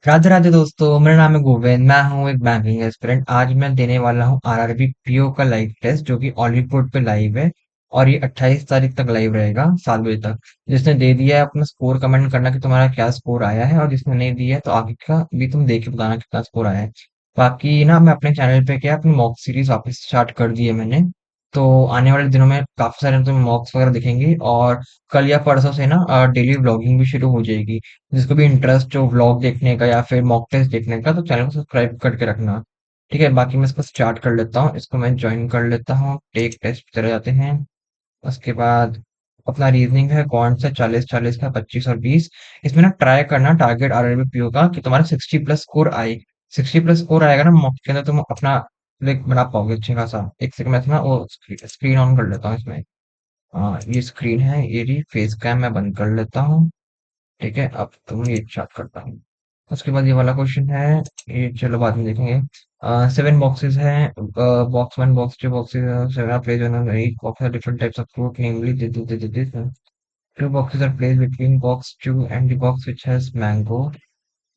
राधे राधे दोस्तों, मेरा नाम है गोविंद। मैं हूँ एक बैंकिंग एस्पिरेंट। आज मैं देने वाला हूँ आरआरबी पीओ का लाइव टेस्ट, जो कि ऑलिवुड पे लाइव है। और ये 28 तारीख तक लाइव रहेगा, 7 बजे तक। जिसने दे दिया है अपना स्कोर कमेंट करना कि तुम्हारा क्या स्कोर आया है, और जिसने नहीं दिया है तो आगे का भी तुम देख के बताना कितना स्कोर आया है। बाकी ना, मैं अपने चैनल पे क्या अपनी मॉक सीरीज वापस स्टार्ट कर दी है मैंने। तो आने वाले दिनों में काफी सारे तुम्हें मॉक्स वगैरह दिखेंगे, और कल या परसों से ना डेली व्लॉगिंग भी शुरू हो जाएगी। जिसको भी इंटरेस्ट हो व्लॉग देखने का या फिर मॉक टेस्ट देखने का, तो चैनल को सब्सक्राइब करके रखना। ठीक है, बाकी मैं इसको स्टार्ट कर लेता हूँ। इसको मैं ज्वाइन कर लेता हूँ। टेक टेस्ट पे चले जाते हैं। उसके बाद अपना रीजनिंग है कौन सा, 40 40 का, 25 और 20। इसमें ना ट्राई करना टारगेट आरआरबी पीओ का कि तुम्हारा 60+ स्कोर आए। 60+ स्कोर आएगा ना मॉक के अंदर, तुम अपना लाइक बना पाओगे अच्छा खासा। एक सेकंड में ना वो स्क्रीन ऑन कर लेता हूँ इसमें। हाँ, ये स्क्रीन है, ये रही फेस कैम, मैं बंद कर लेता हूँ। ठीक है, अब तुम ये स्टार्ट करता हूँ। उसके बाद ये वाला क्वेश्चन है, ये चलो बाद में देखेंगे। 7 बॉक्सेस हैं। Box one, box two, boxes seven are place on at box are different types of fruit, namely this. Two boxes are place between box two and the box which has mango.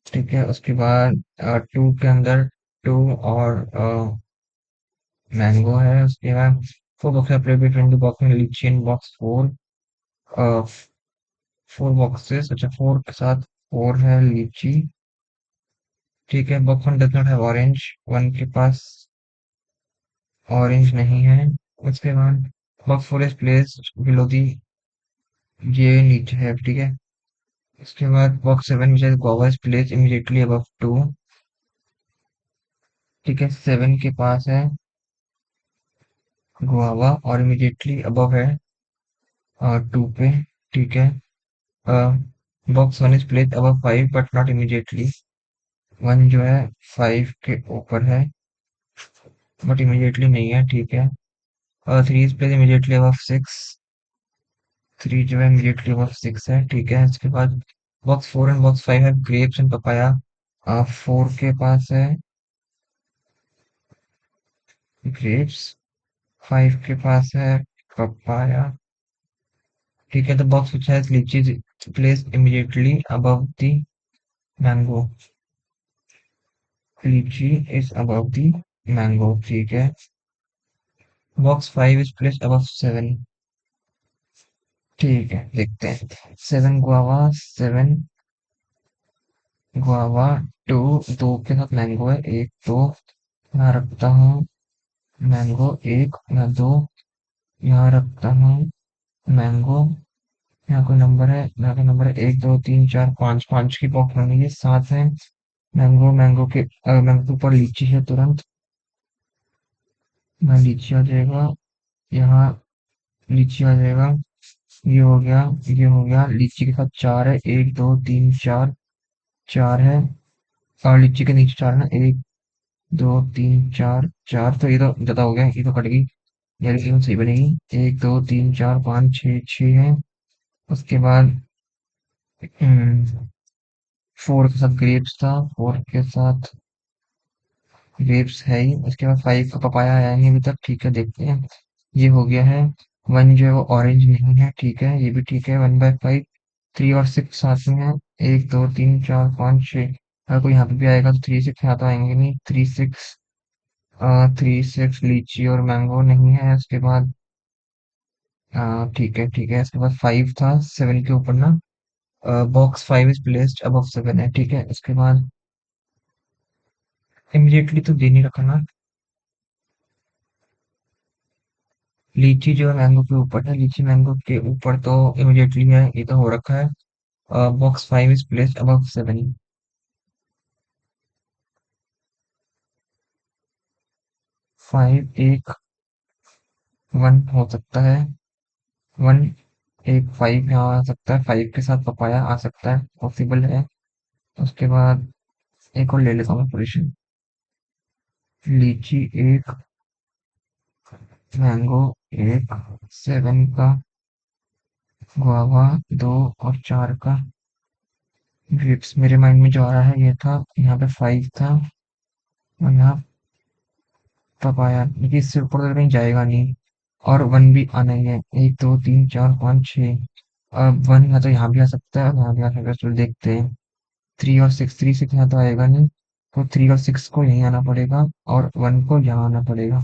ठीक है, उसके बाद to के अंदर to और mango है। उसके बाद four boxes are place between the box में lychee and box four. Four boxes, अच्छा फोर के साथ फोर है लीची। ठीक है, box one does not have orange. One के पास ऑरेंज नहीं है। उसके बाद box four is placed below the, ये नीचे है। ठीक है, उसके बाद box seven which is guava is placed immediately above two. ठीक है, सेवन के पास है गुआवा और इमीडिएटली अबव है टू पे। ठीक है, box one is placed above five but not immediately. One जो है फाइव के ऊपर है बट इमीडिएटली नहीं है। ठीक है, three is placed immediately above six. Three जो है इमीडिएटली अबव सिक्स है। ठीक है, इसके बाद box four and box five है ग्रेप्स एंड पपाया। फोर के पास है ग्रेप्स, फाइव के पास है पपाया। ठीक है, the box which has lychee placed immediately above the mango. Lychee is above the mango. ठीक है, box five is placed above seven. ठीक है, देखते हैं। Seven guava, seven guava, two, दो के साथ मैंगो है, एक दो यहाँ रखता हूँ। मैंगो एक, मैं दो यहाँ रखता हूँ। मैंगो, यहाँ कोई नंबर है, यहाँ का नंबर है एक दो तीन चार पाँच, पाँच की बॉक्स बनेगी, सात है। मैंगो, मैंगो के ऊपर लीची है तुरंत, यहाँ लीची आ जाएगा। यहाँ लीची आ जाएगा। ये हो गया, ये हो गया। लीची के साथ चार है, एक दो तीन चार, चार है। और लीची के नीचे चार है ना, एक दो तीन चार, चार तो ये तो ज्यादा हो गया, ये तो कट गई। यार ये सही बनेगी, एक दो तीन चार पाँच छः, छः है। उसके बाद फोर के साथ ग्रेप्स था, फोर के साथ ग्रेप्स है ही। उसके बाद फाइव का पपाया आया नहीं अभी तक। ठीक है, देखते हैं। ये हो गया है। वन जो है वो ऑरेंज नहीं है। ठीक है, ये भी ठीक है। 1/5। थ्री और सिक्स साथ में है, एक दो तीन चार पाँच छः। अगर कोई यहाँ पे भी आएगा तो थ्री सिक्स यहाँ तो आएंगे नहीं। थ्री सिक्स, थ्री सिक्स लीची और मैंगो नहीं है। उसके बाद ठीक है, ठीक है। इसके बाद फाइव था सेवन के ऊपर ना। Box five is placed above seven है। ठीक है, उसके बाद इमीडिएटली तो दे नहीं रखा ना। लीची जो है मैंगो के ऊपर है, लीची मैंगो के ऊपर तो इमीडिएटली है, ये तो हो रखा है। Box five is placed above seven. Five एक, वन हो सकता है। वन एक, फाइव यहाँ आ सकता है, फाइव के साथ पपाया आ सकता है, पॉसिबल है। उसके बाद एक और ले लेता हूँ पोजीशन। लीची एक, मैंगो एक, सेवन का, गुआवा दो और चार का। ग्रेप्स मेरे माइंड में जो आ रहा है ये था, यहाँ पे फाइव था और यहाँ पपाया, क्योंकि इससे ऊपर तो कहीं जाएगा नहीं। और वन भी आना ही है, एक दो तीन चार पाँच छः। अब वन या तो यहाँ भी आ सकता है और यहाँ भी आ सकता है, चलो देखते हैं। थ्री और सिक्स, थ्री सिक्स यहाँ तो आएगा नहीं, तो थ्री और सिक्स को यहीं आना पड़ेगा और वन को यहाँ आना पड़ेगा।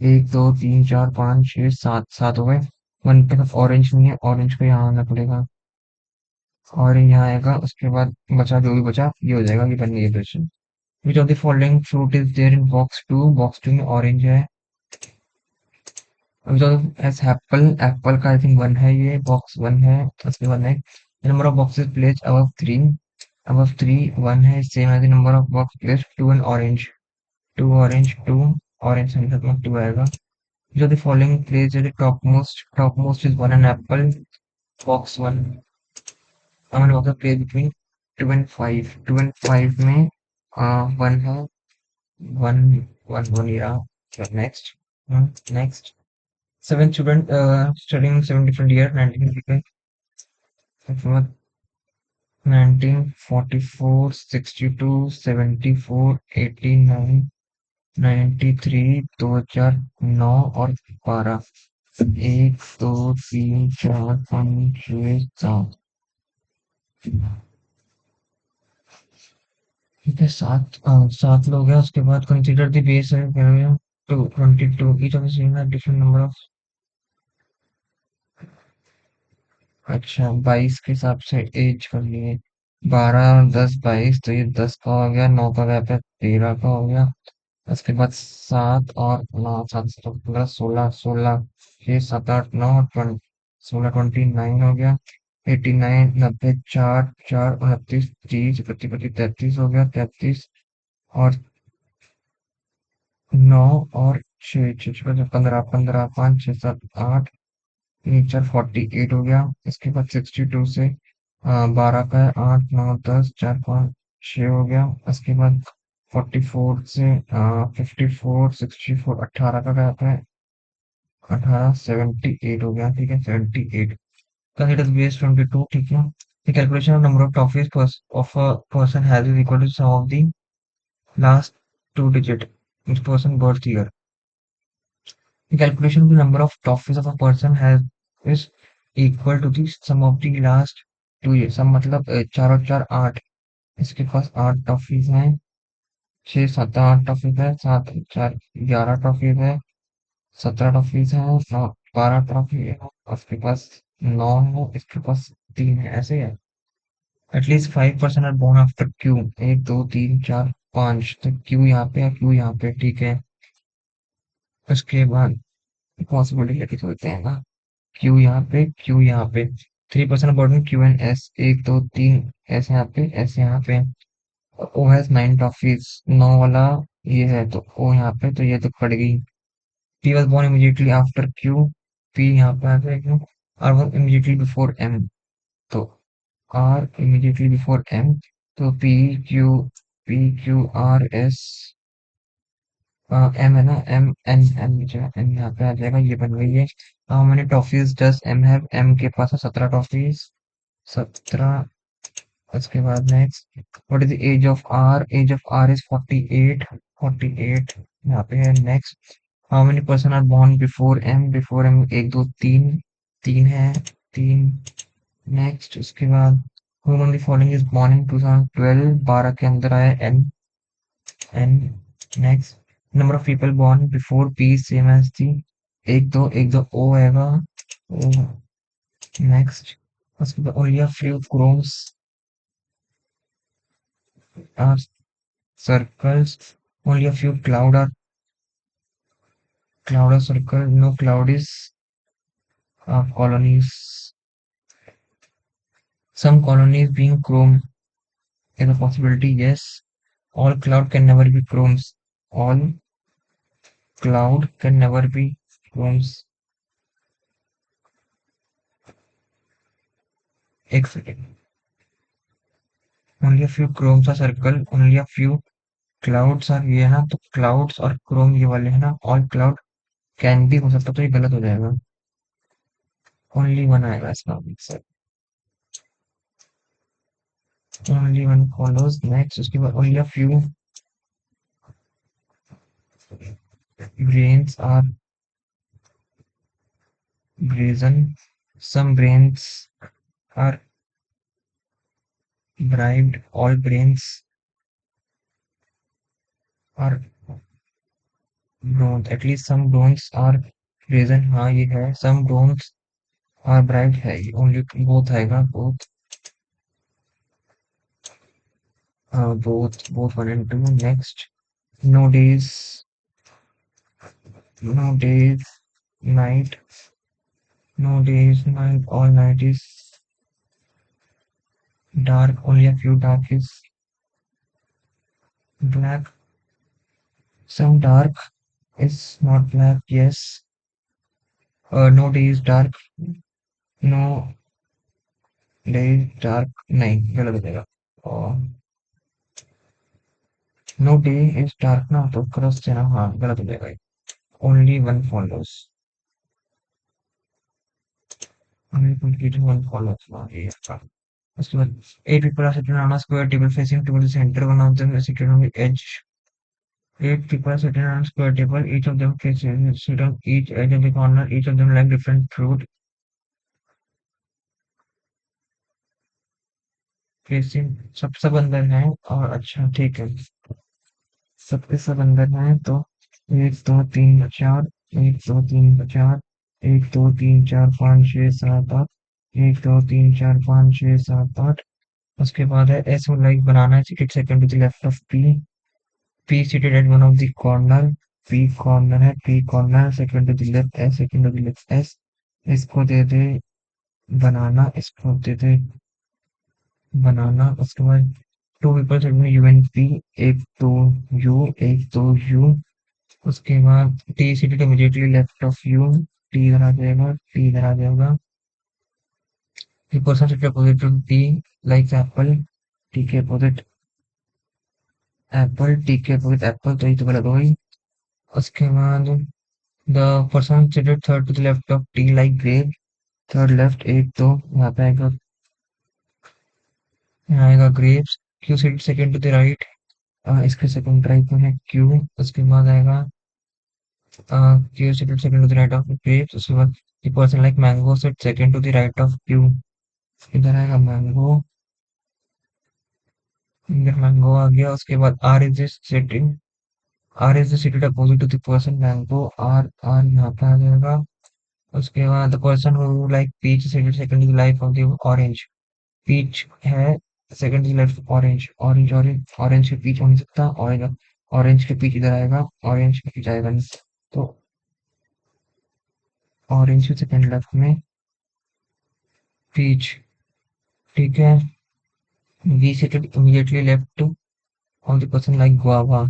एक दो तीन चार पाँच छः सात, सात हो गए। वन के साथ ऑरेंज नहीं है, ऑरेंज को यहाँ आना पड़ेगा, ऑरेंज यहाँ आएगा। उसके बाद बचा जो भी बचा ये हो जाएगा, ये बन गई question. Which of the following fruit is there in box two? Box two में ऑरेंज है। Which of as apple? Apple का आई थिंक वन है, ये बॉक्स वन है। उसके बाद next number of boxes place above three, above three one है, same as the number of box place two and orange, two orange two, orange से मतलब two आएगा। Which of the following place at the top most is one an apple, box one. हमने box place between two and five, two and five में one है, one, one one रहा। Next, next seven student studying seven different year 1944 62 74 89 93 2009 और 12। एक दो तीन चार पाँच छः सात, ठीक है सात, सात लोग हैं। उसके बाद कंसिडर द बेस है to 22 each of the different number of। अच्छा 22 के हिसाब से एज कर लिए, 12 10 22, तो ये 10 का हो गया, 9 का गैप है, 13 का हो गया। उसके बाद सात और नौ, सात सौ 15 16 16, छः सात आठ नौ 20, 16 29 हो गया। 89 90 चार चार 29 30 31 32 33 हो गया, 33 और नौ और छः छः छः 15 15 5 6 7 8, नेचर 48 हो गया। इसके बाद 62 से 12 का है, 8 9 10 4 5 6 हो गया। उसके बाद 44 से 54 64 18 का गैप है, 18 78 हो गया, ठीक है 78। कंसीडर बेस 22, ठीक है। The calculation of number of toffees of a person has is equal to sum of the last two digit which person birth year. The calculation of the number of toffees of a person has is equal to the sum of the last two years। सम मतलब चार और चार आठ, इसके पास आठ toffees हैं, छः सात आठ टॉफीज है, सात चार 11 टॉफीज है, 17 टॉफीज है, 12 टॉफी है, उसके पास 9 है, इसके पास 3 है, ऐसे है। At least 5% are born after Q, एक दो तीन चार पाँच, तो क्यू यहाँ पे है, क्यू यहाँ पे, ठीक है। उसके बाद पॉसिबिलिटी लेके चलते हैं ना, क्यू यहाँ पे, क्यू यहाँ पे, 3% बॉर्डन क्यू एंड एस, एक दो तीन एस यहाँ पे, एस यहाँ पे। ओ हैज 9 टॉफीज, 9 वाला ये है, तो ओ यहाँ पे, तो ये तो पड़ गई। P was born immediately after Q, P यहाँ पे आ जाएगा। R was immediately before M, तो आर इमीडिएटली बिफोर एम, तो P Q R S, M है ना, एम एन एन जो है एन यहाँ पे आ जाएगा, ये बन गई है। How many toffees does M have? M के पास है 17 टॉफीज, 17। उसके बाद next, what is the age of R? Age of R is 48, 48 यहाँ पे है। Next, how many person are born before M? Before M एक दो तीन, तीन है, तीन। नेक्स्ट उसके बाद, whom on the following is born in 2012, 12 के अंदर आया N, N. Next, number of people born before P same as D, एक दो ओ आएगा, ओ। नेक्स्ट, उसके बाद only a few chromes are circles, only a few cloud are circle, no cloud is colonies. Some colonies being chrome is a possibility, yes. All cloud can never be chromes. All cloud can never be chromes. एक second, only a few chromes are circle, only a few clouds are ये है ना, तो clouds और chrome ये वाले है ना, all cloud कैन भी हो सकता, तो ये गलत हो जाएगा, ओनली वन आएगा इसका answer, only one follows. Next उसके बाद, only a few brains are brazen, some brains are bribed, all brains are don't, at least some don'ts are reason, हाँ ये है, some don'ts are bribed है, only both आएगा, both one and two. Next, no days, no days, night, no days, night, all night is dark, only a few dark is black, some dark is not black, yes, no day is dark, no day is dark, नहीं गलत हो जाएगा, और no day is dark ना तो cross देना, हाँ गलत हो जाएगा, only one follows, only complete one follows, हाँ ये है। उसके बाद eight people are sitting on a square table facing towards the center. One of them is seated on the edge. Eight people are sitting on a square table. Each of them facing sit on each edge of the corner. Each of them like different fruit facing. सब अंदर है और अच्छा ठीक है, सबके सब अंदर है तो एक दो तीन चार, एक दो तीन चार, एक दो तीन चार पाँच छः सात आठ, एक दो तीन चार पाँच छः सात आठ। उसके बाद है एस लाइक बनाना है, seated second to the left of P, P seated at one of the corner, P corner है, P corner second to the left S, second to the left S, इसको दे दे बनाना, इसको दे दे बनाना। उसके बाद to people set में you and P, एक तो you, एक तो यू। उसके बाद T seated immediately left of you, T इधर आ जाएगा, टी इधर आ जाएगा। The person seated opposite to T likes apple, T के अपोजिट एप्पल, टी के अपोजिट एप्पल, तो ये तो गलत हो गई। उसके बाद The person seated third to the left of T like grape, third left एक तो यहाँ पे आएगा, यहाँ आएगा grapes, Q seated second to the right, इसके second right में है Q, उसके बाद आएगा Q seated second to the right of grapes, उसके बाद the person like mango sit second to the right of Q, इधर आएगा mango, इधर mango आ गया। उसके बाद R is the sitting, R is the seated opposite to the person mango, R यहाँ पे आ जाएगा। उसके बाद the person who like peach seated second to the life of the orange, peach है second left, orange orange orange orange के peach हो नहीं सकता, ऑरेंज ऑरेंज के पीच इधर आएगा, ऑरेंज के पीच आएगा नहीं, तो ऑरेंज के सेकंड लेफ्ट में पीच, ठीक है। V seated immediately left on the person like guava,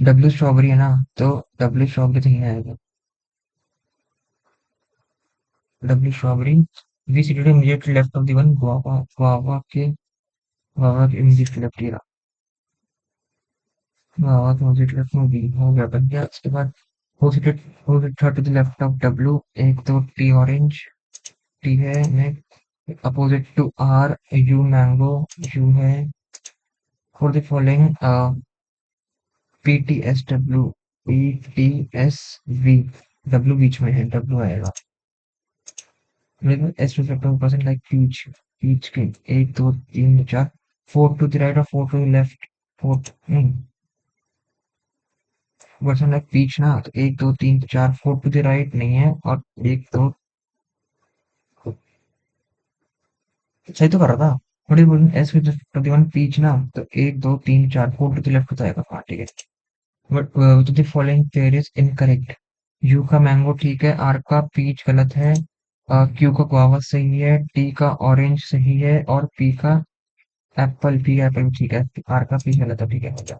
W strawberry है ना तो डब्ल्यू स्ट्रॉबेरी तो नहीं आएगा, W strawberry. V seated immediately left of the one guava, guava के इमीडिएटली लेफ्ट, हाँ तो मुझे लेफ्ट में बी हो गया, बन गया। उसके बाद who seated third to the left of W, एक तो टी ऑरेंज, टी है next opposite to R, U mango, U है। For the following P T S W, P T S V, W बीच में है, डब्ल्यू आएगा। S two percent like peach, peach के एक दो तीन चार, फोर टू द राइट और four to the left, four नहीं, पर्सन लाइक पीच ना तो एक दो तीन चार, फोर टू द राइट नहीं है, और एक दो, सही तो कर रहा था, थोड़ी बोल एस विद प्रतिवन पीच ना तो एक दो तीन चार, फोर टू द लेफ्ट होता है, हाँ ठीक है। बट तो the following pair is incorrect, you का मैंगो ठीक है, आर का पीच गलत है, क्यू का गुआवा सही है, टी का ऑरेंज सही है, और पी का एप्पल, पी का एप्पल ठीक है, आर का पी गलत है, ठीक है हो गया।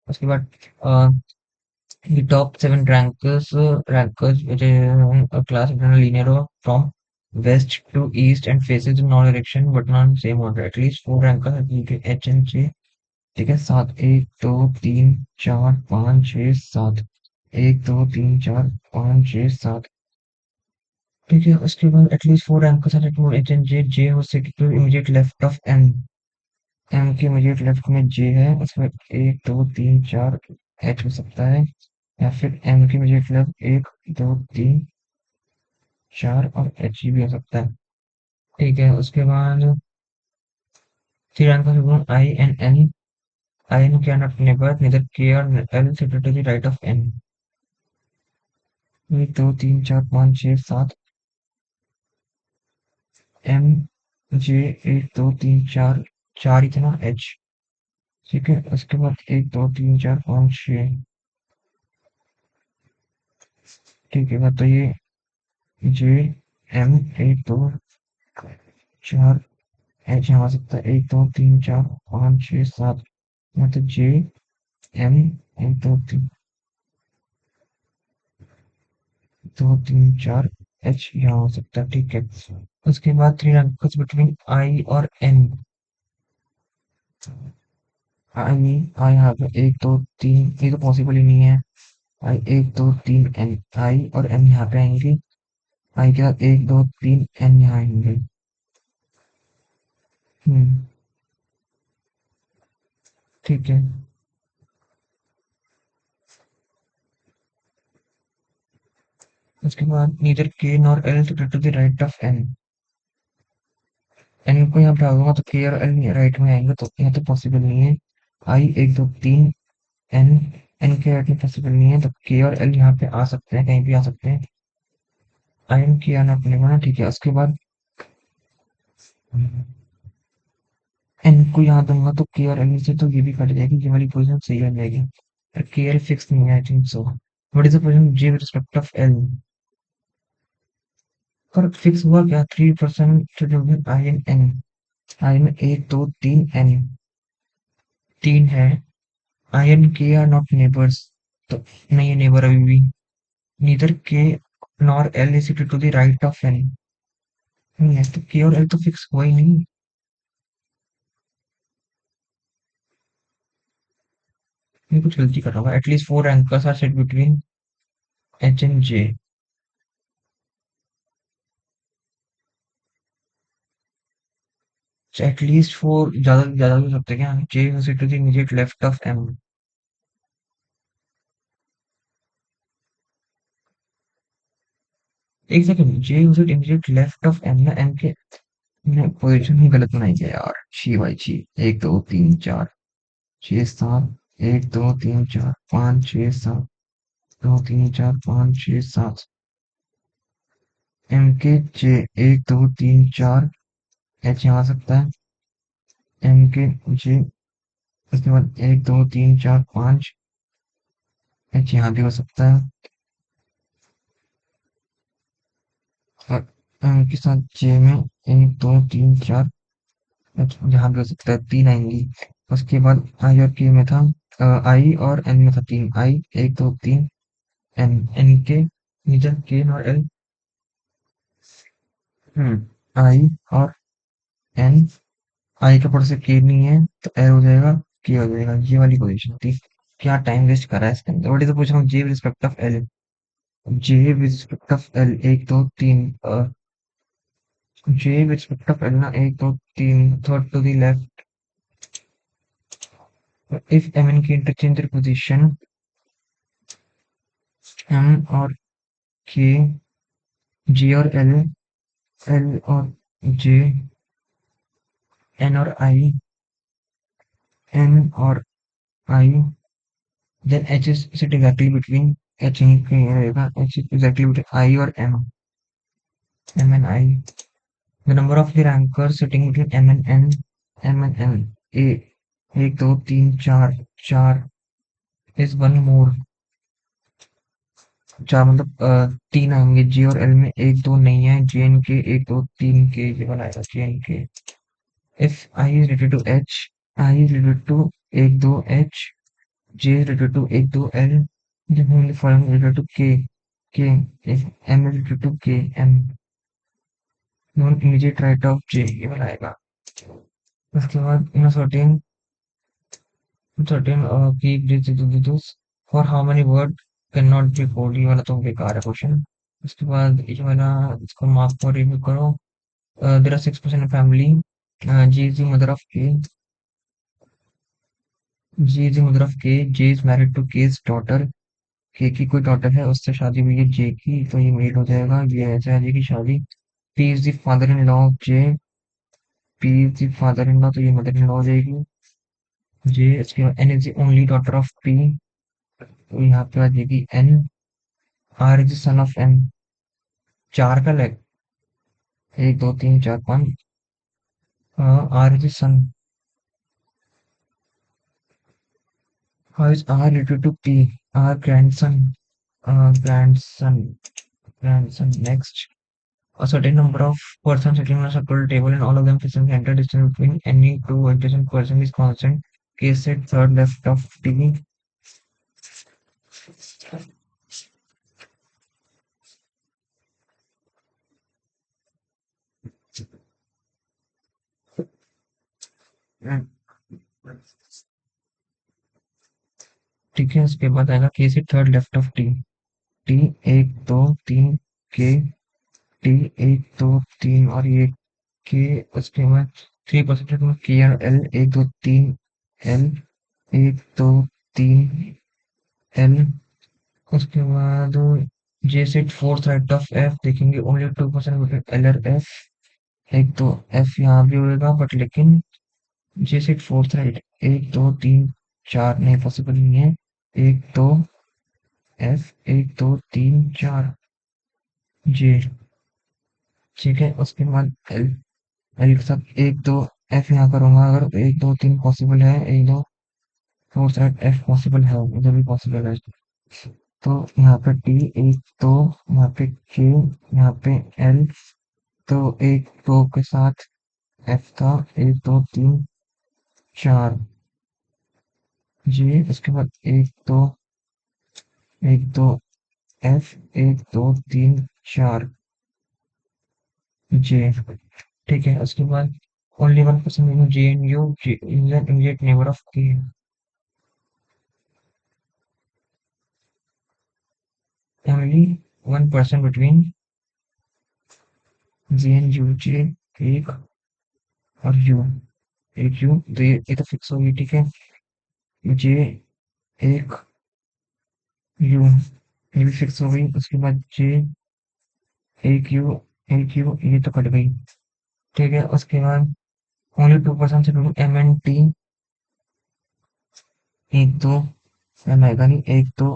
उसके बाद the top seven rankers which is a class in a linear order from west to east and faces in all direction but not in same order. At least four rankers are between H and J. ठीक है, सात, एक दो तीन चार पाँच छः सात, एक दो तीन चार पाँच छः सात, ठीक है। उसके बाद at least four rankers are to H and J, J हो सकते immediate left of M, M के इमीडिएट लेफ्ट में जे है। उसके बाद एक दो तीन चार एच हो सकता है, या फिर एम के इमीडिएट लेफ्ट एक दो तीन चार और एच भी हो सकता है, ठीक है। उसके बाद 3 anchors I and N. I and K are not neighbors, neither K or L situated to the right of N. 1 2 3 4 5 6 7 M J 1 2 3 4 4 ही थे ना H। ठीक है, उसके बाद 1 2 3 4 5 6। ठीक है, तो ये J M 1 2 4 H यहाँ आ सकता है 1 2 3 4 5 6 7। मतलब J M 1 2 3 2 3 4 H यहाँ हो सकता है। ठीक है, उसके बाद 3 anchors बिटवीन I और N। आई आई यहाँ पे 1 2 3, ये तो पॉसिबल ही नहीं है। आई 1 2 3 N, आई और N यहाँ पे आएंगे। आई के साथ 1 2 3 N यहाँ आएंगे। ठीक है, उसके बाद neither K nor L to the right of N. N को यहाँ पे डालूंगा तो के और एल राइट में आएंगे, तो यहाँ तो पॉसिबल नहीं है। आई 1 2 3 एन, एन के राइट में पॉसिबल नहीं है, तो के और एल यहाँ पे आ सकते हैं, कहीं भी आ सकते हैं। आई एन के आना अपने को ना। ठीक है, उसके बाद एन को यहाँ दूंगा तो के और एल से तो ये भी कट जाएगी, ये वाली पोजीशन सही हो जाएगी। के एल फिक्स नहीं है, I think so. What is the position J with respect of L? पर फिक्स हुआ क्या? 3% आई एन एन। आई में 1 2 3 एन, 3 है। I and K are not neighbors, तो नहीं है नेबर अभी भी। Neither K nor L is equal to the right of N, नहीं है, तो के और एल तो फिक्स हुआ ही नहीं। मैं कुछ गलती कर रहा हूँ। At least 4 ankers are set between H and J. At least 4, ज्यादा हो सकते हैं क्या? J is to the immediate left of M. एक second, J is immediate left of M ना, एम के पोजीशन ही गलत बनाई है यार। छी भाई छी। 1 2 3 4 6 7, 1 2 3 4 5 6 7, 2 3 4 5 6 7। एम के जे 1 2 3 4 एच यहाँ आ सकता है। एम के जे, उसके बाद 1 2 3 4 5 एच यहाँ भी हो सकता है। और एम के साथ जे में 1 2 3 4 एच यहाँ भी हो सकता है, 3 आएंगी। उसके बाद आई और के में था, आई और एन में था 3। आई 1 2 3 एन, एन के नीचे के और एल। आई और एन, आई के ऊपर से के नहीं है तो एल हो जाएगा, के हो जाएगा। ये वाली पोजीशन थी। क्या टाइम वेस्ट करा है इसके अंदर। What is the position of J with respect of L? J with respect of L 1 2 3, J with respect of L ना 1 2 3 third to the left. If M N की इंटरचेंज पोजीशन, एम और K, जे और L, L और जे, N और आई, N और आई, then H is sit exactly between, H यहीं कहीं रहेगा, H is exactly between I और M, M and I. The number of the anchors sitting between M and N, M and N, A, 1 2 3 4 4 is one more। 4 मतलब 3 आएंगे। J और L में 1 2 नहीं है, J N K 1 2 3 के ये वाला आएगा J N K। If I is related to H, I is related to 1 2 H, J is related to 1 2 L, then only following related to K, if M is related to K M, non immediate right of J ये वाला आएगा। उसके बाद in certain certain की this for how many word can not be code, ये वाला तो बेकार है क्वेश्चन। उसके बाद ये वाला, इसको मार्क को रिव्यू करो। There are 6% family, G is the mother of K, G is the mother of K, J is married to K's daughter. K की कोई डॉटर है, उससे शादी हुई है जे की, तो ये मेल हो जाएगा। ये ऐसा है जे की शादी। P is the father in law of J, P is the father in law, तो ये मदर इन लॉ हो जाएगी। जे इसके बाद N is the only daughter of P, तो यहाँ पे आ जाएगी N. R is the son of N, चार का लैग, एक दो तीन चार पाँच। R is the son, how is R related to P? R grandson, grandson, grandson. Next, a certain number of persons sitting on a circle table and all of them facing center distance between any two adjacent person is constant. Case set third left of T. ठीक है, उसके बाद आएगा के set third left of T. T एक दो तीन के, टी एक दो तीन और ये के, उसके बाद 3% में के और एल एक दो तीन एल, एक दो तीन एल। उसके बाद J set fourth right of F देखेंगे, ओनली 2% एल और एफ। एक तो एफ यहाँ भी होगा बट लेकिन जे सेट फोर्थ राइट, एक दो तीन चार नहीं, पॉसिबल नहीं है। एक दो एफ, एक दो तीन चार जे, ठीक है। उसके बाद एल, एल के साथ एक दो एफ यहाँ करूंगा, अगर एक दो तीन पॉसिबल है, एक दो फोर्थ राइट एफ पॉसिबल है, इधर भी पॉसिबल है। तो यहाँ पे टी एक दो, यहाँ पे के, यहाँ पे एल, तो एक दो के साथ एफ था, एक दो तीन चार जी। उसके बाद एक दो एफ, एक दो तीन चार जे, ठीक है। उसके बाद only 1% J and U is an immediate neighbour of K, only 1% between J and U, J एक और यू, एक यू, तो ये तो फिक्स होगी, ठीक है। जे एक यू, ये भी फिक्स हो गई। उसके बाद जे एक यू, एक यू, ये तो कट गई, ठीक है। उसके बाद ओनली 2% से एम एन टी, एक दो एम आएगा नहीं, एक दो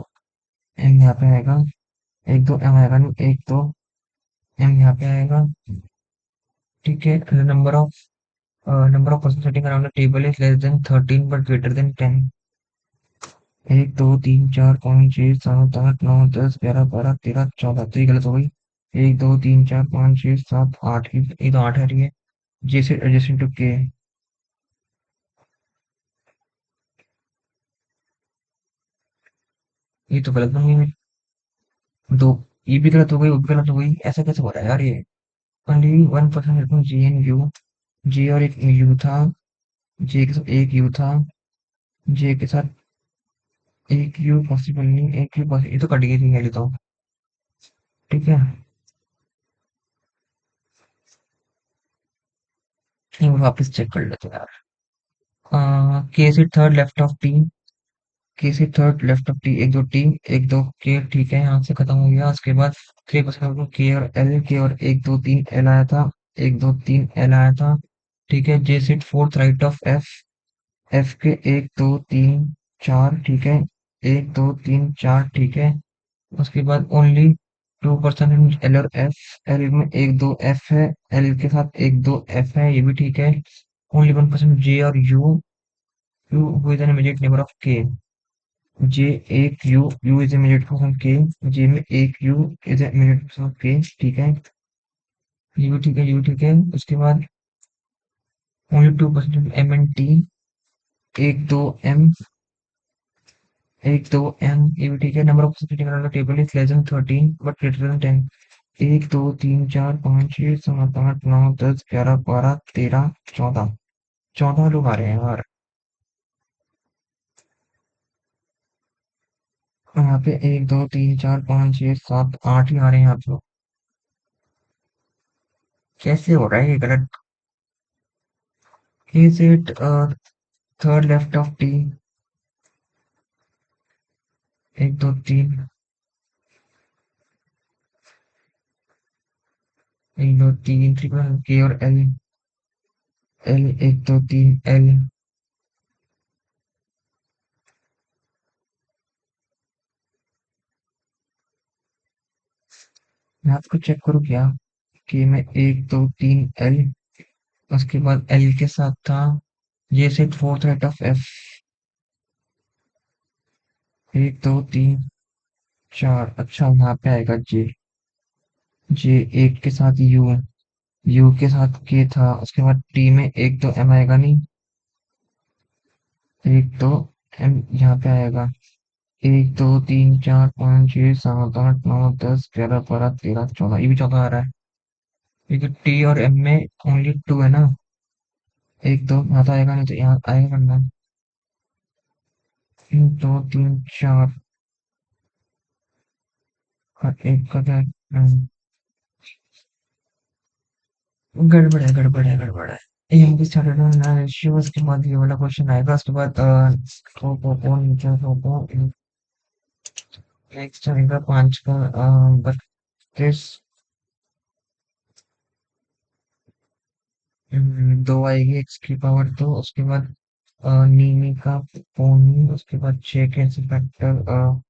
एम यहाँ पे आएगा, एक दो एम आएगा नहीं, एक दो एम यहाँ पे आएगा, ठीक है। Number of person sitting around the table is less than 13 but greater than 10। एक दो तीन चार पाँच छः सात आठ नौ दस ग्यारह बारह तेरह चौदह, तो ये गलत हो गई। एक दो तीन चार पाँच छः सात आठ, ये तो आठ आ रही है। जे से एडजेसेंट टू के, ये तो गलत बन गई। दो, ये भी गलत हो गई, वो भी गलत हो गई, ऐसा कैसे हो रहा है यार ये? ओनली 1% जे एन यू, जे और एक यू था, जे के साथ एक यू था, जे के साथ एक यू पॉसिबल नहीं, एक यू पॉसिबल, ये तो कट गई थी पहले तो, ठीक है। एक बार वापस चेक कर लेते हैं यार। के से थर्ड लेफ्ट ऑफ टी, के से थर्ड लेफ्ट ऑफ टी, एक दो टी, एक दो के, ठीक है, यहाँ से खत्म हो गया। उसके बाद 3% के और एल, के और एक दो तीन एल आया था, एक दो तीन एल आया था, ठीक है। J set fourth right of F, F के एक दो तीन चार, ठीक है, एक दो तीन चार, ठीक है। उसके बाद ओनली 2% एल और एफ, एल में एक दो एफ है, एल के साथ एक दो एफ है, ये भी ठीक है। ओनली 1% जे और you, you who is an immediate neighbour of K, जे एक you, you is immediate person के, जे में एक यू इज इमीडिएट पर्सन के, ठीक है। ये भी ठीक है, ये भी ठीक है। उसके बाद ओनली 2% एम एन टी, एक दो एम, एक दो एम, ये भी ठीक है। Number of sitting around the table is less than 13 but greater than 10। एक दो तीन चार पाँच छः सात आठ नौ दस ग्यारह बारह तेरह चौदह, 14 लोग आ रहे हैं यार। यहाँ पे एक दो तीन चार पाँच छः सात आठ ही आ रहे हैं यहाँ पे, कैसे हो रहा है ये गलत? Is it third left of T, एक दो तीन, एक दो तीन, ट्रिपल के और एल, एल, एक दो तीन एल। मैं आपको चेक करूँ क्या कि मैं एक दो तीन एल, उसके बाद एल के साथ था ये set fourth right of F, एक दो तीन चार। अच्छा यहाँ पे आएगा जे, जे एक के साथ यू, यू के साथ के था, उसके बाद टी में एक दो एम आएगा नहीं, एक दो एम यहाँ पे आएगा। एक दो तीन चार पाँच छः सात आठ नौ 10 11 12 13 14, ये भी 14 आ रहा है क्योंकि टी और एम में ओनली टू है ना। एक दो यहाँ तो आएगा नहीं तो यहाँ आएगा करना। एक दो तीन चार और एक का क्या गड़बड़ है गड़बड़ है गड़बड़ है। यहाँ पे स्टार्टेड होना रेशियो, उसके बाद ये वाला क्वेश्चन आएगा, उसके बाद नीचे नेक्स्ट आएगा पांच का 32। दो आएगी एक्स की पावर दो, उसके बाद नीमी का पोनी, उसके बाद छह के फैक्टर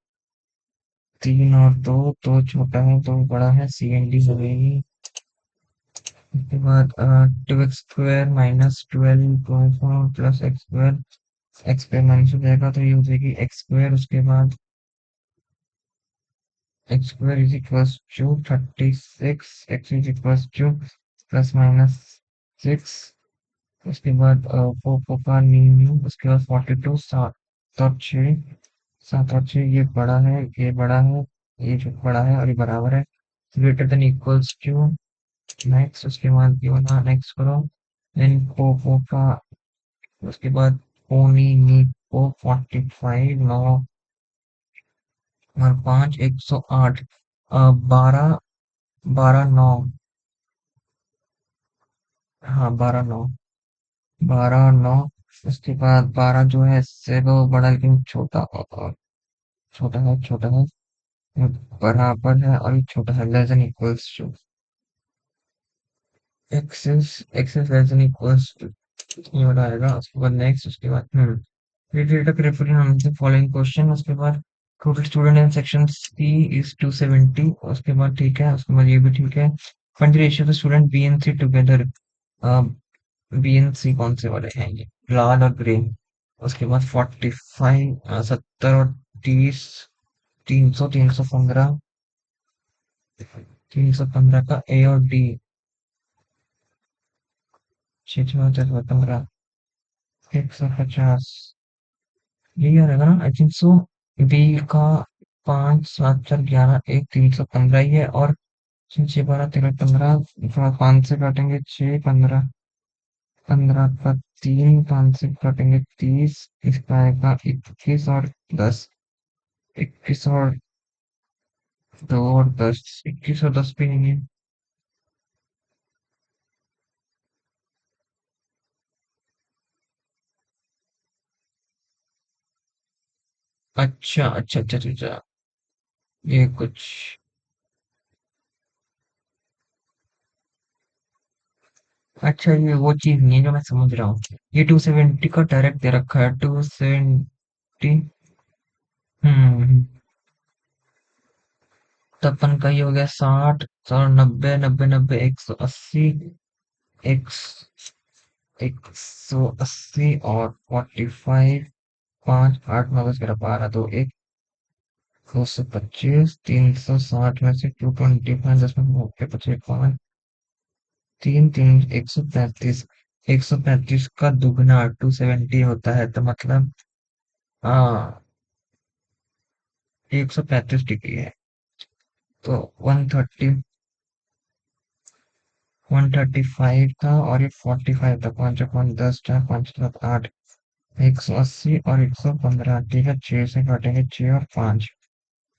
तीन और दो, दो छोटा है दो बड़ा है, सी एन डी हो गई। उसके बाद two X square minus 12 plus X square, X square minus हो जाएगा तो ये हो जाएगी एक्स स्क्वायर, उसके बाद X square is equals to 36, X is equals to plus minus 6, उसके बाद फोर फोर का न्यू, उसके बाद 42, सात और छः, सात और छः ये बड़ा है ये बड़ा है, ये जो बड़ा है और ये बराबर है, greater than equals to. Next उसके बाद ये वाला नेक्स्ट करो, देन फोर फोर का, उसके बाद पोनी नी को 45 नौ और पाँच 108, 12 12 9, हाँ 12 9, 12 9, उसके बाद 12 जो है इससे वो बड़ा लेकिन छोटा, छोटा है छोटा है, बराबर है और ये छोटा है, less than equals to, X is less than equals to, ये वाला आएगा। उसके बाद नेक्स्ट, उसके बाद Create a reference the following question, उसके बाद total student in section C is 270, उसके बाद ठीक है, उसके बाद ये भी ठीक है। Find the ratio of the student B and C together, B and C कौन से वाले हैं ये, लाल और ग्रे। उसके बाद 45, 70 और 30, 300 315, 315 का ए और डी, 6 15, 150, यही आ रहेगा ना आई थिंक सो। बी का 5 7 4 11 1 315 ही है, और 6 12 13 15, थोड़ा 5 से काटेंगे 6 15, 15 का 3, 5 से काटेंगे 30, इसका आएगा 21 और 10, 21 और 2 और 10, 21 और 10 भी नहीं है। अच्छा अच्छा अच्छा अच्छा अच्छा, ये कुछ, अच्छा ये वो चीज नहीं है जो मैं समझ रहा हूँ। ये 270 का डायरेक्ट दे रखा है 270। हम्म, तो अपन का ये हो गया 60 और 90 90 90 180, एक 180 और 45, 5 8 9 10 11 12 2 1, 225, 360 में से 225, 10 में होके 55, तीन तीन 135, 135 का दुगना 270 होता है, तो मतलब हाँ 135 डिग्री है। तो 130, 135 था और ये 45 था, 5 10 4 5 7 8, 180 और 115, ठीक है, 6 से काटेंगे 6 और 5,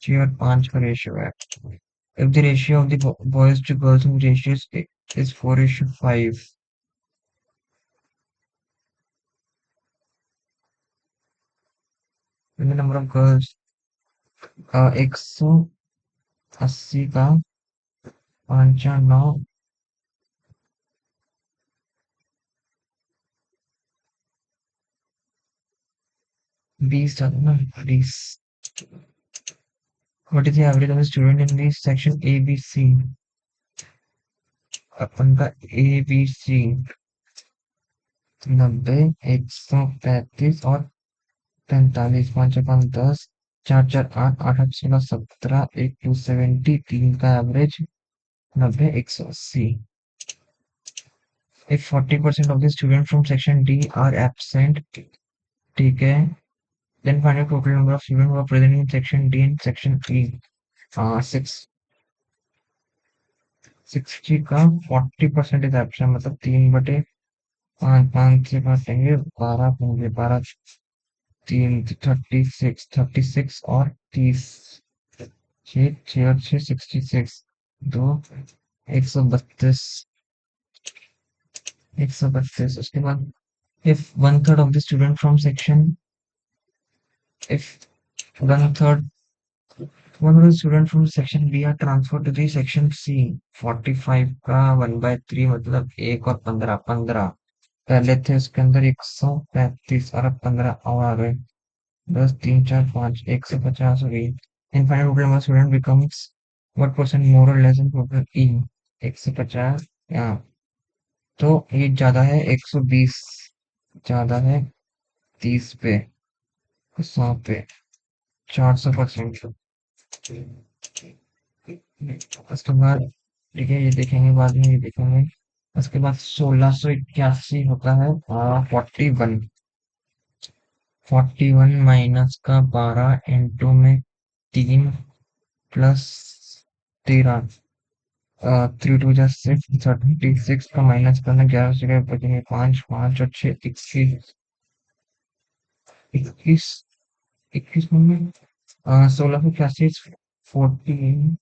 6 और 5 का रेशियो है। If the ratio of the boys to girls in ratio is 4:5, the number of girls, 180 का 5 9, 20 था ना, 20। What is the average of student in this section A B C? अपन का ए बी सी 90, 135 और 45, 5 5 10, 4 4 8, 8 8 16 17, 270, 3 का average 90, 180। If 40% of the students from section D are absent, ठीक है, then find the total number of students who are present in section D and section E. 60 का 40% is absent, मतलब 3/5, 5 से काटेंगे 12 होंगे, 12 3 36 और 30, 6 और 6 66, 2 132, 132। उसके बाद if one third of the student from section if one third one of the student from section B are transferred to the section C, 45 का 1/3 मतलब 1 और 15, 15 पहले थे उसके अंदर 135 और अब 15 और आ गए, 10 3 4 5, 150 हो गई। Infinite total number student becomes what percent more और लेस देन टोटल ई? 150 यहाँ, तो ये ज्यादा है 120, ज्यादा है 30 पे, 100 पे, 400%। उसके बाद ठीक है, ये देखेंगे बाद में, ये देखेंगे। उसके बाद 1681 होता है 41, 41 माइनस का 12 इंटू में 3 प्लस 13, 3 2 6, 36 का माइनस करना, 11 से बचेंगे 5, 5 और 6 21, 21, 21 में 1681, 14,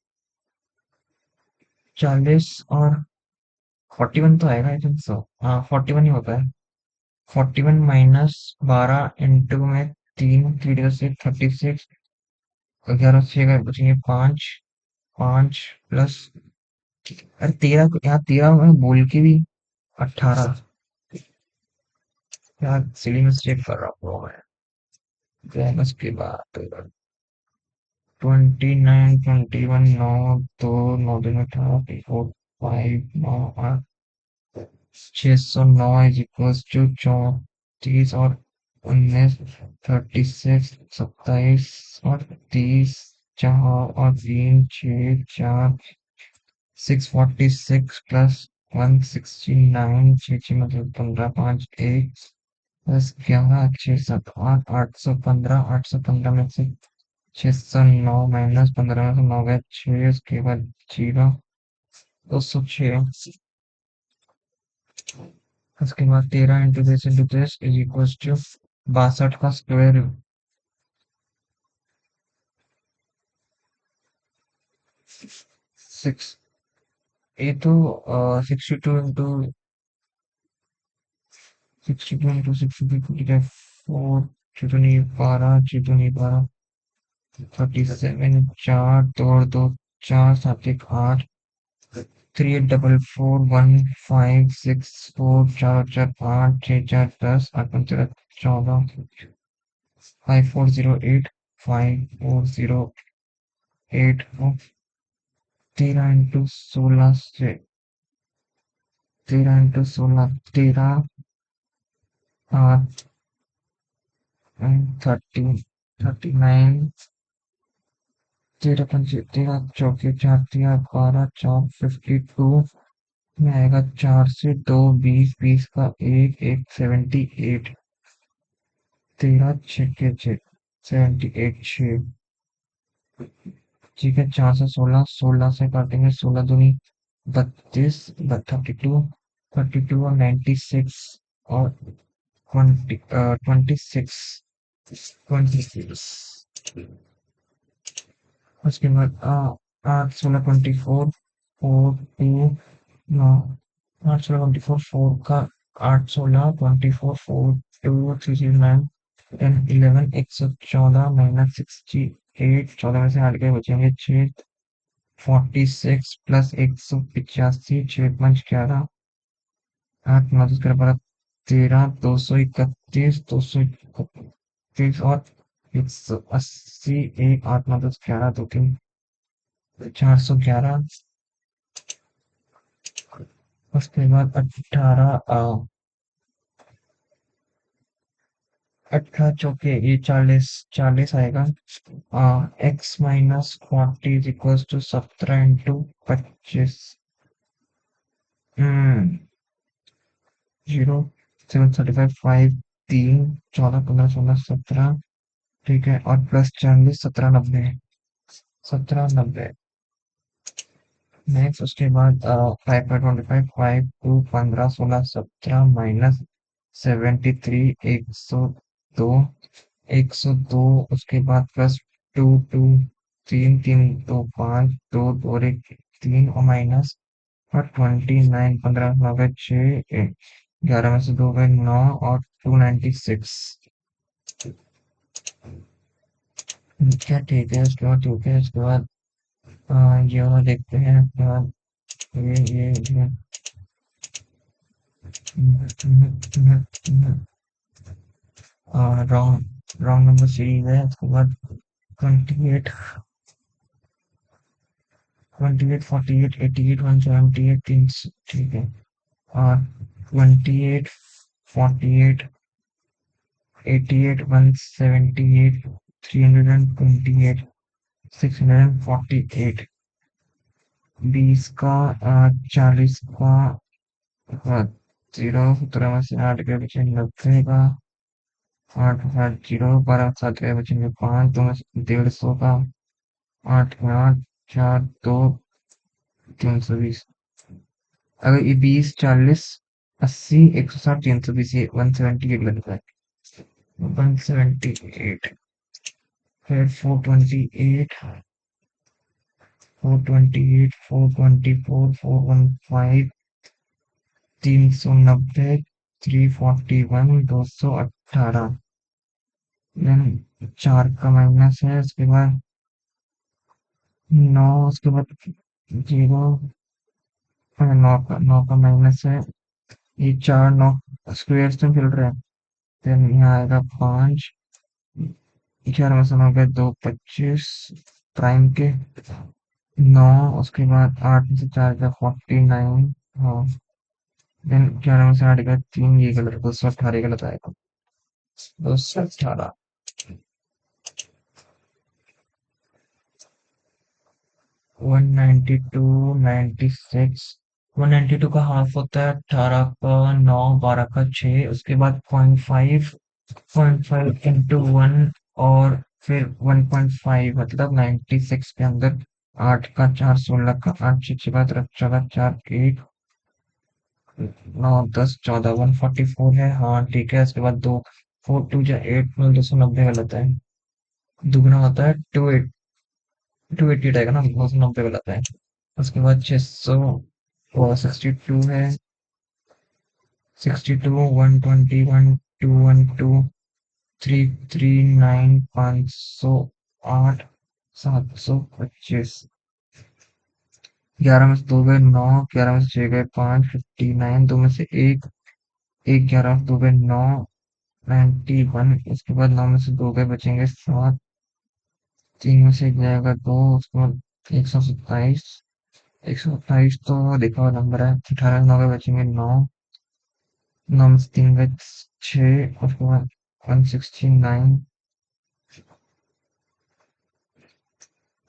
40 और 41 तो आएगा, आई थिंक सो। हाँ 41 ही होता है। 41 माइनस 12 इंटू में 3, 3 से 36, 11 से बचेंगे 5, 5 प्लस, अरे 13 यहाँ 13 में बोल के भी 18, यार सिली मिस्टेक कर रहा हूँ मैं। देन उसके बाद 29, 21, 9 2 9 दिन 18, 4 5 9 8, 609 इज इक्वल्स टू 34 और 19, 36, 27 और 30, 4 और 3 6 4, 646 प्लस 169, 6 मतलब 15, 5 1 प्लस 11, 6 7 8, 815, 815 में से 609 माइनस 15 में से 9 गए 6, उसके बाद 0, 206, उसके बाद 13 into 10 into 10 is equal to 62 का स्क्वायर, 6, ये तो 62 इंटू 62 इंटू 62, ठीक है, 4 चीतो नहीं 12, चीतो नहीं 12, 37, 4 2 और 2 4, 7 1 8, 3 8 4 4 1 5 6 4, 4 4 8 6 4 10, 8 5 13 14, 5408, 5408 को 13 इंटू 16 से, 13 इंटू 16, 13 8 30, 39, 13 पंचे 13 चौके 4 13 12 4 52 में आएगा 4 से 2 20, 20 का 1 1 78, 13 6 6 78 6, ठीक है, 4 से 16, 16 से काटेंगे 16 दूनी 32, 32, 32 और 96 और 26, 26, उसके बाद 8 16 24, 4 2 9, 8 16 24, 4 का 8 16 24, 4 2 3 9 10 11, 114 माइनस 68, 14 में से हट गए बचेंगे 6, 46 प्लस 185, 6 5 11, 8 9 10 13, 231, 231 फिर और 180, एक आठ नौ दस ग्यारह दो तीन 411। उसके बाद 18, 18 चौके ये 40, 40 आएगा। X minus 40 is equal to 17 into 25। 0, 7, 35, 5, 3, 14, 15, 16, 17। ठीक है, और प्लस 40, 17, 90। 17, 90। नेक्स्ट उसके बाद 5/25, 5, 2, 15, 16, 17 माइनस 73, 102। 102 उसके बाद प्लस 2, 2, 3, 3, 2, 5, 2, और एक 3, और माइनस और 29, 15, 9 6, 11 में से 2 गए 9, और 296। क्या ठीक है, उसके बाद ठीक है, उसके बाद ये वाला देखते हैं, उसके बाद ये रॉन्ग रॉन्ग नंबर सीरीज है। उसके बाद 28, 28, 48, 88, 178, तीन। ठीक है, और 28, 48, 88, 178, 328, 648। 20 का, 40 का, 0, 17 में से 8 के बचे 90 का, 8, 8, 0, 12, 7 के बचेंगे 5, तो में से 150 का, 8 में 8, 4, 2, 320। अगर ये 20, 40, 80, 160, 320, ये 178 लगता है। 178। फिर 428, 428, 424, 415, 390, 341, 218। देन 4 का माइनस है, उसके बाद 9, उसके बाद 0, 9 का माइनस है। ये 4, 9 स्क्वायर में चल रहा है। देन यहाँ आएगा 5, 11 में से 9 गए 2, 25 प्राइम के 9। उसके बाद 8 में से 4 गया 49। हाँ, देन 11 में से 8 गया 3, ये गलत, 218 गलत आएगा। 218। 192, 96। 192 का हाफ होता है 18 का 9, 12 का 6, उसके बाद 0.5, 0.5 इंटू 1, और फिर 1.5, मतलब 96 के अंदर 8 का 4, 16 का 8, 6, 72, 14, 4, 1, 9, 10, 14, 144 है। हाँ ठीक है, उसके बाद 2, 4, 2 जा 8 में 290 गलत है। दुगना होता है 280 आएगा ना, 290 गलत है। उसके बाद 600 और 62 है। 62, 121, 212, 339, 508, 725। 11 में से 2 गए 9, 11 में से 6 गए 5, 59, 2 में से 1, 1, 11 में से 2 गए 9, 91। उसके बाद 9 में से 2 गए बचेंगे 7, 3 में से 1 जाएगा 2, उसके बाद 127। 128 तो देखा हुआ नंबर है। 18 में 9 गए बचेंगे 9, 9 में से 3 गए 6, उसके बाद 169।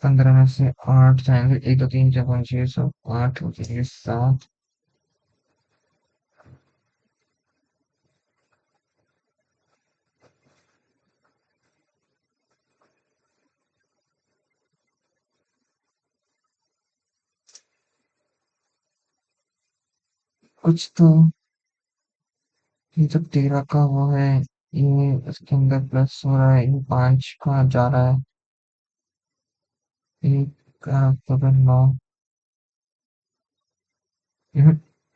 15 में से 8 जाएंगे, 1, 2, 3, 4, 5, 6, 7, 8 हो जाएंगे 7। कुछ तो, ये तो 13 का वो है, ये इसके अंदर प्लस हो रहा है, ये 5 का जा रहा है। 1 का अक्टूबर 9,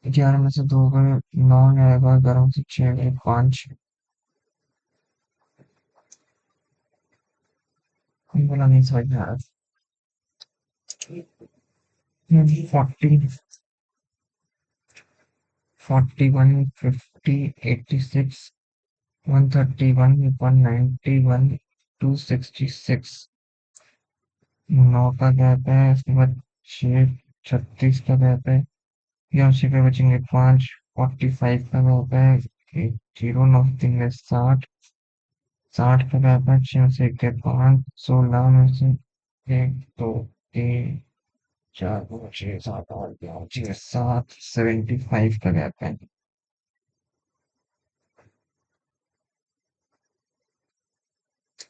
11 में से 2 गए 9 आएगा, 11 में से 6 गए 5। बोला नहीं समझ में आ रहा। 40, 41, 50, 86, 131, 191, 266। 9 का गैप है, उसके बाद 6, 36 का गैप है। यहाँ से पे बचेंगे 5, 45 का गैप है। एक जीरो, 9 से 3 में 60, 60 का गैप है। 6 से 1 के 5, 16 में से 1, 2, 3, 4, 5, 6, 7, 8, 9, 10, 7, 75 का गैप है।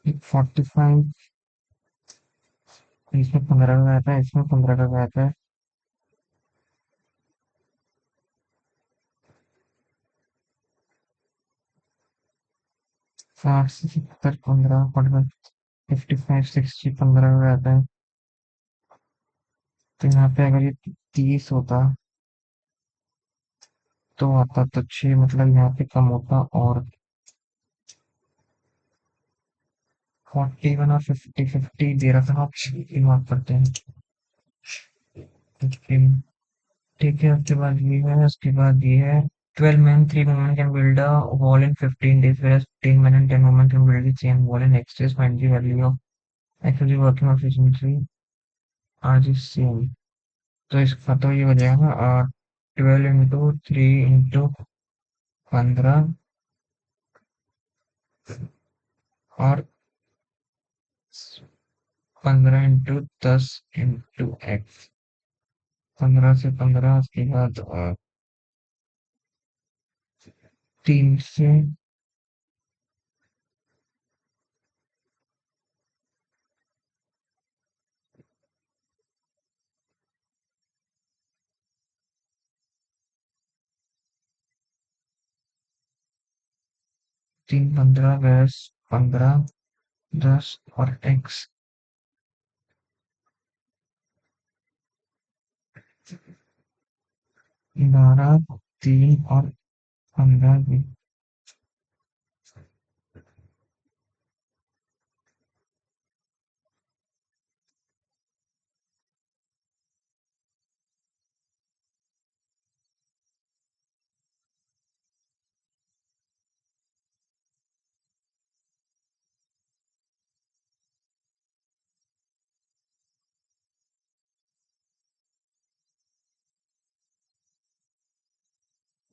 45, इसमें 15 का गैप है, इसमें 15 का गैप है। 60 से 70, 15, 45, 55, 60, 15 का गैप है। तो यहाँ पे अगर ये 30 होता तो आता तो 6, मतलब यहाँ पे कम होता। और 41 और 50, 50 दे रहा था, आप की बात करते हैं। ठीक है, उसके बाद ये है, उसके बाद ये है। 12 men, 3 women can build a wall in 15 days, whereas 15 men and 10 women can build the same wall in X days. Find the value of actually working efficiency are the same. तो इसका तो ये हो जाएगा 12 इंटू 3 इंटू 15 और 15 into 10 into x. 15 से 15, उसके बाद 3 से 3, 15 गैस, 15, 10 और एक्स। 12, 3 और 15 भी।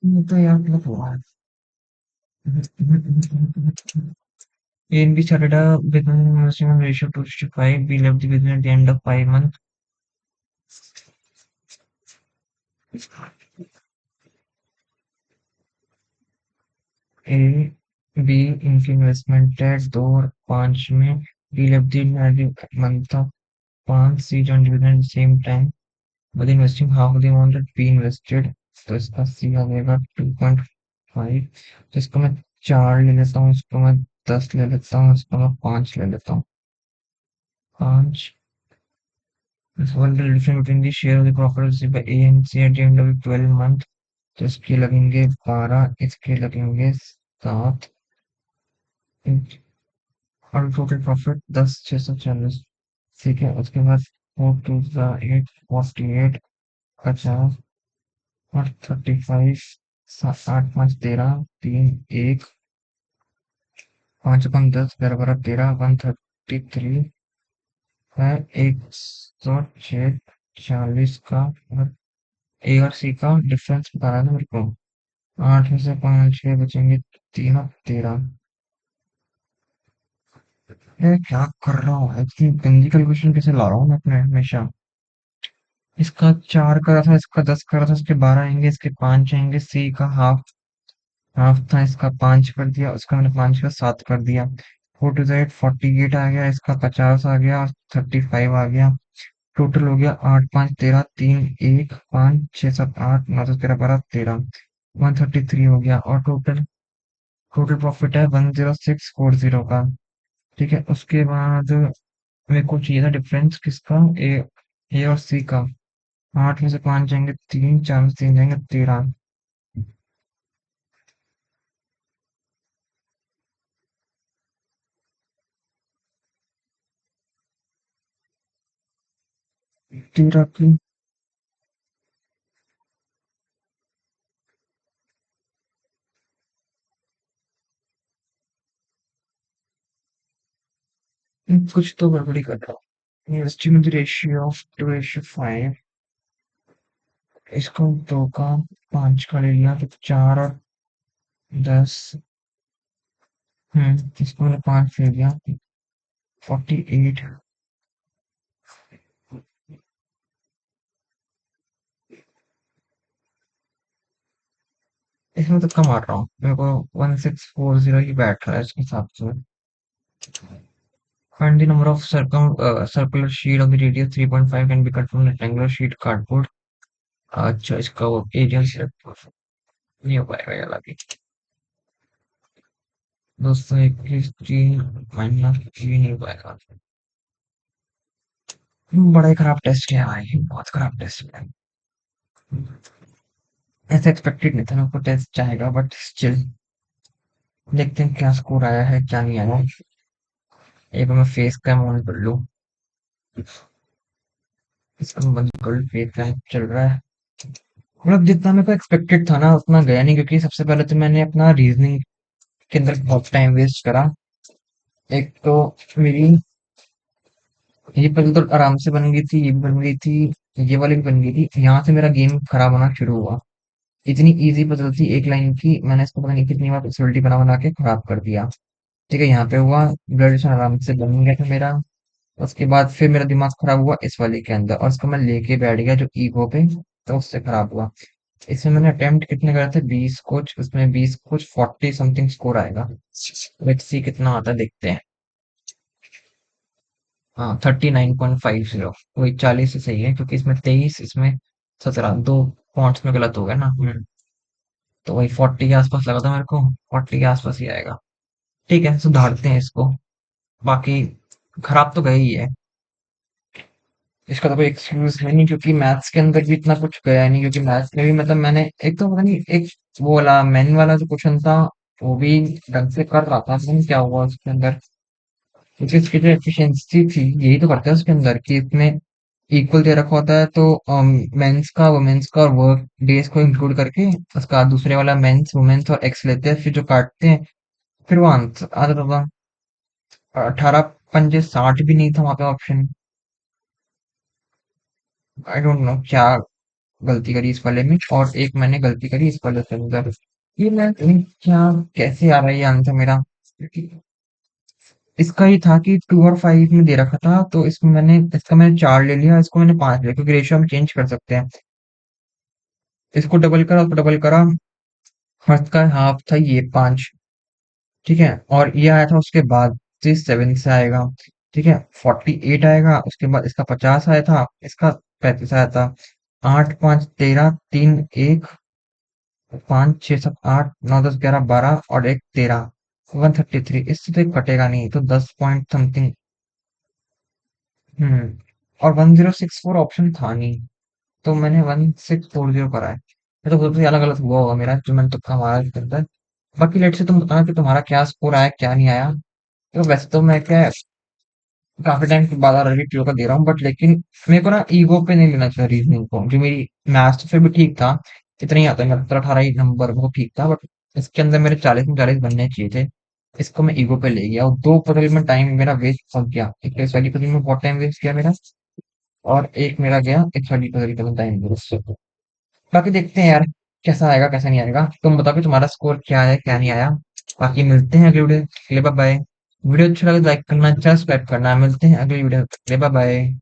ये तो यार मतलब हुआ है। ANB started with an investment ratio 2:5. We left the business at the end of 5 months. A B इनकी इन्वेस्टमेंट है 2 और 5 में। D left the month of 5, C joint dividend same time but investing half the amount that B invested. तो इसका सी आ जाएगा 2.5। तो इसको मैं 4 ले लेता हूँ, इसको मैं 10 ले लेता हूँ, इसको मैं 5 ले लेता हूँ। 5 is what the difference between the share of the profit received by A and C at the end of the 12 month। तो इसके लगेंगे 12, इसके लगेंगे 7 और टोटल प्रॉफिट 10,640। ठीक है, उसके बाद 4 टू 8, 48, 50 और 35, 8, 5, 13, 3, 1, 5 कम 10, 11, 12, 13, 133 है। 106, 40 का और ए और सी का डिफरेंस बताना है ना मेरे को। 8 में से 5, 6 बचेंगे, 3 और 13। ये क्या कर रहा हूँ, इतनी गंदी कैलकुलेशन कैसे ला रहा हूँ मैं अपने हमेशा। इसका 4 करा था, इसका 10 करा था, इसके 12 आएंगे, इसके 5 आएंगे। सी का हाफ हाफ था, इसका 5 कर दिया, उसका मैंने 5 का 7 कर दिया। 4 टू 8, 48 आ गया, इसका 50 आ गया, 35 आ गया। टोटल हो गया 8, 5, 13, 3, 1, 5, 6, 7, 8, 9, 10, 11, 12, 13, 133 हो गया। और टोटल टोटल प्रॉफिट है 10640 का। ठीक है, उसके बाद मेरे को चाहिए था डिफरेंस किसका, ए और सी का। 8 में से 5 जाएंगे, 3, 4 में से 3 जाएंगे, 13। 13 की कुछ तो गड़बड़ी कर रहा हूँ। Estimate ratio of 2:5। इसको 2 का 5 का ले लिया तो 4 और 10। इसको मैंने 5 ले लिया, 48। इसमें तो कम आ रहा हूँ, मेरे को 1640 ही बैठ रहा है इसके हिसाब से। Find the number of circular sheet of the radius 3.5 can be cut from rectangular sheet cardboard। अच्छा, इसका वो एरिया सिलेक्ट नहीं हो पाएगा ये वाला भी। 221 3 माइनस 3 नहीं हो पाएगा। बड़ा ही खराब टेस्ट है भाई, बहुत खराब टेस्ट है। ऐसा एक्सपेक्टेड नहीं था मेरे को टेस्ट चाहेगा, बट स्टिल देखते हैं क्या स्कोर आया है क्या नहीं आया। एक बार मैं फेस कैम ऑन कर लूँ। इसको बंद कर लूँ, फेस कैम चल रहा है। मतलब जितना मेरे को एक्सपेक्टेड था ना उतना गया नहीं, क्योंकि सबसे पहले तो मैंने अपना रीजनिंग के अंदर बहुत टाइम वेस्ट करा। एक तो मेरी ये पहले तो आराम से बन गई थी, ये भी बन गई थी, ये वाली भी बन गई थी। यहाँ से मेरा गेम खराब होना शुरू हुआ। इतनी इजी पजल थी एक लाइन की, मैंने इसको पता नहीं कितनी बार पॉसिबिलिटी बना बना के खराब कर दिया। ठीक है, यहाँ पे हुआ। ग्रेजुएशन आराम से बन गया था मेरा। उसके बाद फिर मेरा दिमाग खराब हुआ इस वाले के अंदर, और उसको मैं लेके बैठ गया जो ईगो पे, तो उससे खराब हुआ। इसमें मैंने अटेम्प्ट कितने करे थे, 20 कुछ, उसमें 20 कुछ 40 समथिंग स्कोर आएगा। लेट्स सी कितना आता है, देखते हैं। हाँ, 39.50। वही 40 से सही है, क्योंकि इसमें 23, इसमें 17, दो पॉइंट्स में गलत हो गया ना। तो वही 40 के आसपास लगा था मेरे को, 40 के आसपास ही आएगा। ठीक है, सुधारते हैं इसको। बाकी खराब तो गई ही है, इसका तो कोई एक्सक्यूज है नहीं, क्योंकि मैथ्स के अंदर भी इतना कुछ गया नहीं। क्योंकि मैथ्स में भी मतलब मैंने एक तो पता नहीं, एक वो वाला मैन वाला जो क्वेश्चन था, वो भी ढंग से कर रहा था, पता नहीं क्या हुआ उसके अंदर। क्योंकि इसकी जो एफिशिएंसी थी, यही तो करते हैं उसके अंदर कि इसमें इक्वल दे रखा होता है, तो मेंस का वुमेन्स का और वर्क डेज को इंक्लूड करके उसका दूसरे वाला मेंस वुमेन्स और एक्स लेते हैं, फिर जो काटते हैं, फिर वो आंसर आता था। 18 पंजे 60 भी नहीं था वहां पे ऑप्शन। आई डोंट नो क्या गलती करी इस वाले में, और एक मैंने गलती करी इस वाले के अंदर। ये मैं क्या, कैसे आ रहा है ये आंसर मेरा, क्योंकि इसका ही था कि 2 और 5 में दे रखा था, तो इसमें मैंने इसका मैंने 4 ले लिया, इसको मैंने 5 लिया, क्योंकि रेशियो हम चेंज कर सकते हैं। इसको डबल करा, उसको डबल करा, फर्स्ट का हाफ था ये 5। ठीक है, और ये आया था उसके बाद, तो ये 7 से आएगा। ठीक है, 48 आएगा, उसके बाद इसका 50 आया था, इसका 35 आया था। 8 5 13 3 1 5 6 7 8 9 10 11 12 और एक 13, 133। इससे तो एक कटेगा नहीं, तो 10 पॉइंट समथिंग। हम्म और 1064 ऑप्शन था नहीं, तो मैंने 1640 करा है। ये तो खुद से अलग अलग हुआ होगा मेरा, जो मैंने तुक्का मारा इसके अंदर। बाकी लेट से तुम बताना कि तुम्हारा क्या स्कोर आया क्या नहीं आया। तो वैसे तो मैं क्या, काफी टाइम के बाद रवि ट्रियो का दे रहा हूँ, बट लेकिन मेरे को ना ईगो पे नहीं लेना चाहिए रीजनिंग को, जो मेरी मैथ्स तो फिर भी ठीक था। इतना ही आता है मेरा, 18 ही नंबर वो ठीक था, बट इसके अंदर मेरे 40 में 40 बनने चाहिए थे। इसको मैं ईगो पे ले गया, और दो पजल में टाइम मेरा वेस्ट हो गया। एक तो इस वाली पजल में बहुत टाइम वेस्ट किया मेरा, और एक मेरा गया इस वाली पजल का टाइम वेस्ट। बाकी देखते हैं यार, कैसा आएगा कैसा नहीं आएगा। तुम बताओ कि तुम्हारा स्कोर क्या है क्या नहीं आया। बाकी मिलते हैं अगले वीडियो के लिए, बाय बाय। वीडियो अच्छा लगे तो लाइक करना, सब्सक्राइब करना। मिलते हैं अगली वीडियो के लिए, बाय बाय।